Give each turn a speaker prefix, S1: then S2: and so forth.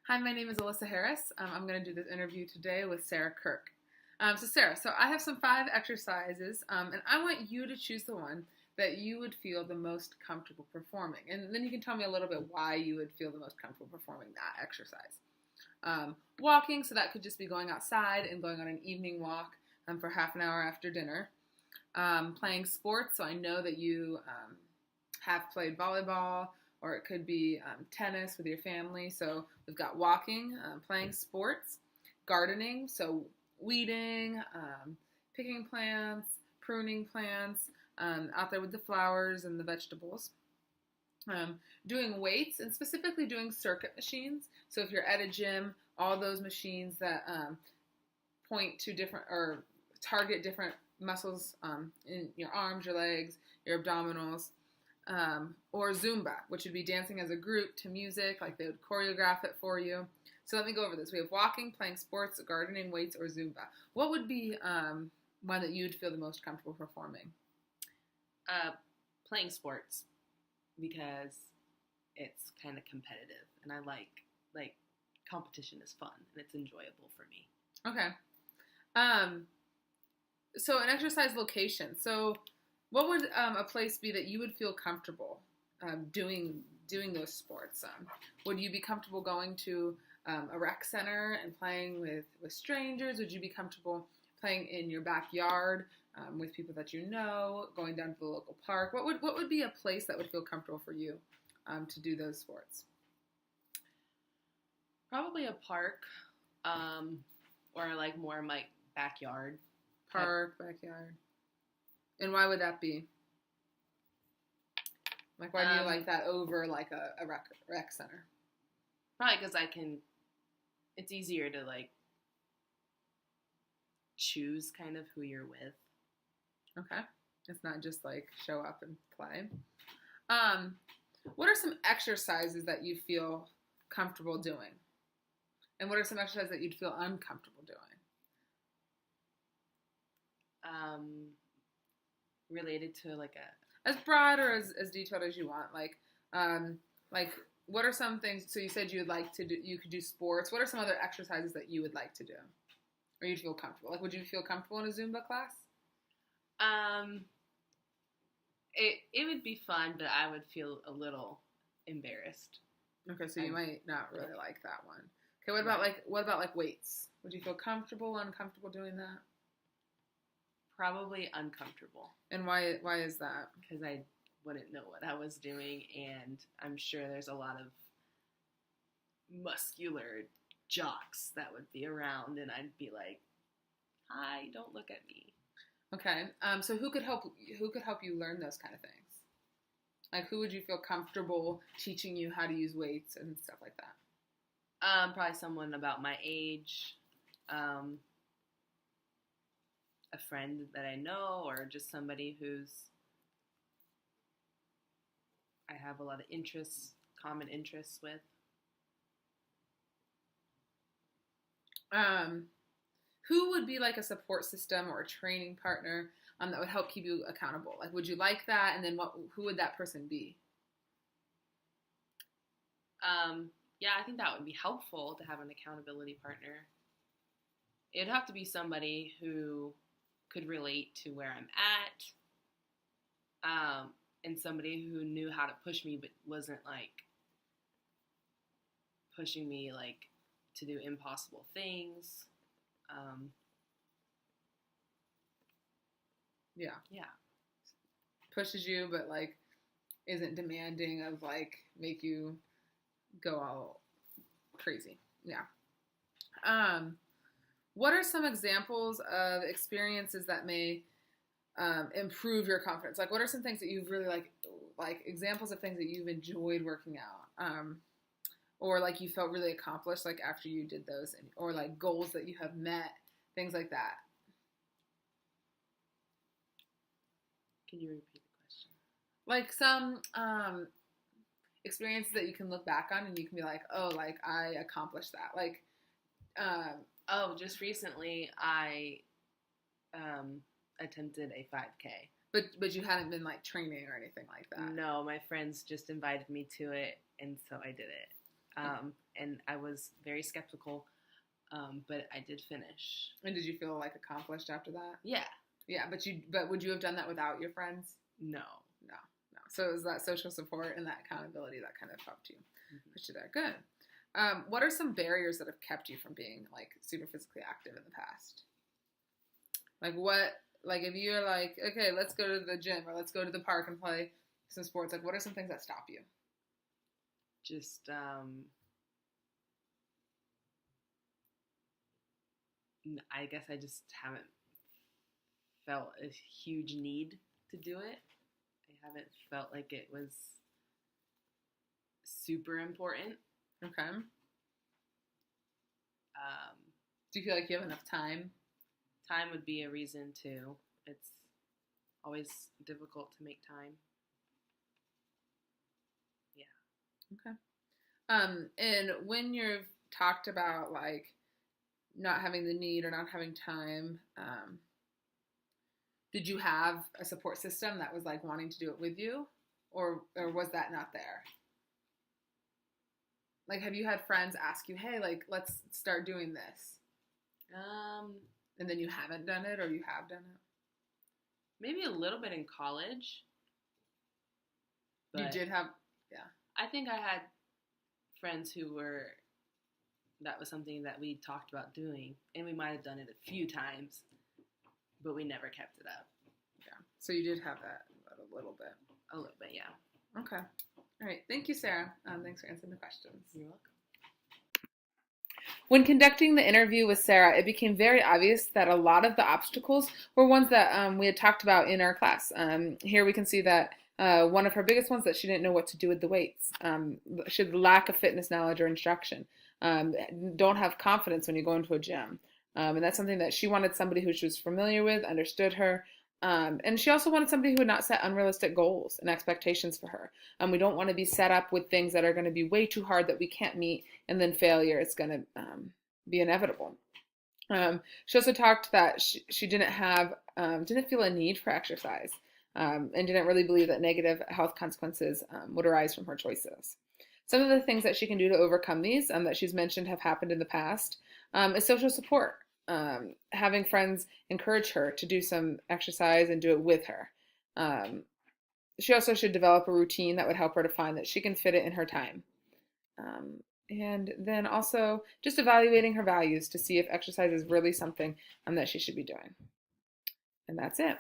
S1: Hi, my name is Alyssa Harris. I'm going to do this interview today with Sarah Kirk. Sarah, I have some 5 exercises, and I want you to choose the one that you would feel the most comfortable performing. And then you can tell me a little bit why you would feel the most comfortable performing that exercise. Walking, so that could just be going outside and going on an evening walk for half an hour after dinner. Playing sports, so I know that you have played volleyball, or it could be tennis with your family. So we've got walking, playing sports, gardening, so weeding, picking plants, pruning plants, out there with the flowers and the vegetables. Doing weights, and specifically doing circuit machines. So if you're at a gym, all those machines that point to different or target different muscles in your arms, your legs, your abdominals. Or Zumba, which would be dancing as a group to music, like they would choreograph it for you. So let me go over this. We have walking, playing sports, gardening, weights, or Zumba. What would be one that you'd feel the most comfortable performing?
S2: Playing sports, because it's kind of competitive, and I like competition is fun and it's enjoyable for me.
S1: Okay. So an exercise location. So what would a place be that you would feel comfortable doing those sports? Would you be comfortable going to a rec center and playing with strangers? Would you be comfortable playing in your backyard with people that you know, going down to the local park? What would be a place that would feel comfortable for you to do those sports?
S2: Probably a park, or like more my backyard.
S1: Park, backyard. And why would that be? Like, why do you like that over like a rec center?
S2: Probably because it's easier to choose kind of who you're with.
S1: Okay. It's not just like show up and play. What are some exercises that you feel comfortable doing? And what are some exercises that you'd feel uncomfortable doing?
S2: Related to
S1: as broad or as detailed as you want. Like what are some things? So you said you would like to do. You could do sports. What are some other exercises that you would like to do, or you'd feel comfortable? Like, would you feel comfortable in a Zumba class?
S2: It would be fun, but I would feel a little embarrassed.
S1: Okay, so you might not really like that one. Okay, what about weights? Would you feel comfortable, uncomfortable doing that?
S2: Probably uncomfortable.
S1: And why is that?
S2: Because I wouldn't know what I was doing, and I'm sure there's a lot of muscular jocks that would be around, and I'd be like, "Hi, don't look at me."
S1: Okay. So who could help you learn those kind of things? Like, who would you feel comfortable teaching you how to use weights and stuff like that?
S2: Probably someone about my age. A friend that I know, or just somebody who's I have a lot of common interests with.
S1: Who would be like a support system or a training partner that would help keep you accountable? Like, would you like that? And then who would that person be?
S2: Yeah, I think that would be helpful to have an accountability partner. It'd have to be somebody who could relate to where I'm at, and somebody who knew how to push me but wasn't pushing me to do impossible things. Yeah,
S1: pushes you but isn't demanding of make you go all crazy. What are some examples of experiences that may improve your confidence? Like, what are some things that you've really like examples of things that you've enjoyed working out, or you felt really accomplished after you did those, or goals that you have met, things like that?
S2: Can you repeat the question?
S1: Some experiences that you can look back on and you can be like, oh, I accomplished that.
S2: Just recently I attempted a 5K.
S1: But you hadn't been training or anything like that?
S2: No, my friends just invited me to it, and so I did it. And I was very skeptical, but I did finish.
S1: And did you feel like accomplished after that?
S2: Yeah.
S1: Yeah, but would you have done that without your friends?
S2: No.
S1: No. So it was that social support and that accountability that kind of helped you, pushed you there. Good. What are some barriers that have kept you from being like super physically active in the past? Like if you're like, okay, let's go to the gym or let's go to the park and play some sports, like what are some things that stop you?
S2: Just, I guess I just haven't felt a huge need to do it. I haven't felt like it was super important.
S1: Okay. Do you feel like you have enough time?
S2: Time would be a reason too. It's always difficult to make time. Yeah.
S1: Okay. And when you've talked about like not having the need or not having time, did you have a support system that was like wanting to do it with you, or was that not there? Like, have you had friends ask you, hey, like, let's start doing this? And then you haven't done it, or you have done it?
S2: Maybe a little bit in college.
S1: You did have, yeah.
S2: I think I had friends that was something that we talked about doing, and we might have done it a few times, but we never kept it up.
S1: Yeah. So you did have that a little bit.
S2: A little bit, yeah.
S1: Okay. All right. Thank you, Sarah. Thanks for answering the questions.
S2: You're welcome.
S1: When conducting the interview with Sarah, it became very obvious that a lot of the obstacles were ones that we had talked about in our class. Here we can see that one of her biggest ones that she didn't know what to do with the weights. She had the lack of fitness knowledge or instruction. Don't have confidence when you go into a gym. And that's something that she wanted somebody who she was familiar with, understood her. And she also wanted somebody who would not set unrealistic goals and expectations for her. We don't want to be set up with things that are going to be way too hard that we can't meet, and then failure is going to be inevitable. She also talked that she didn't feel a need for exercise, and didn't really believe that negative health consequences would arise from her choices. Some of the things that she can do to overcome these that she's mentioned have happened in the past is social support. Having friends encourage her to do some exercise and do it with her. She also should develop a routine that would help her to find that she can fit it in her time. And then also just evaluating her values to see if exercise is really something that she should be doing. And that's it.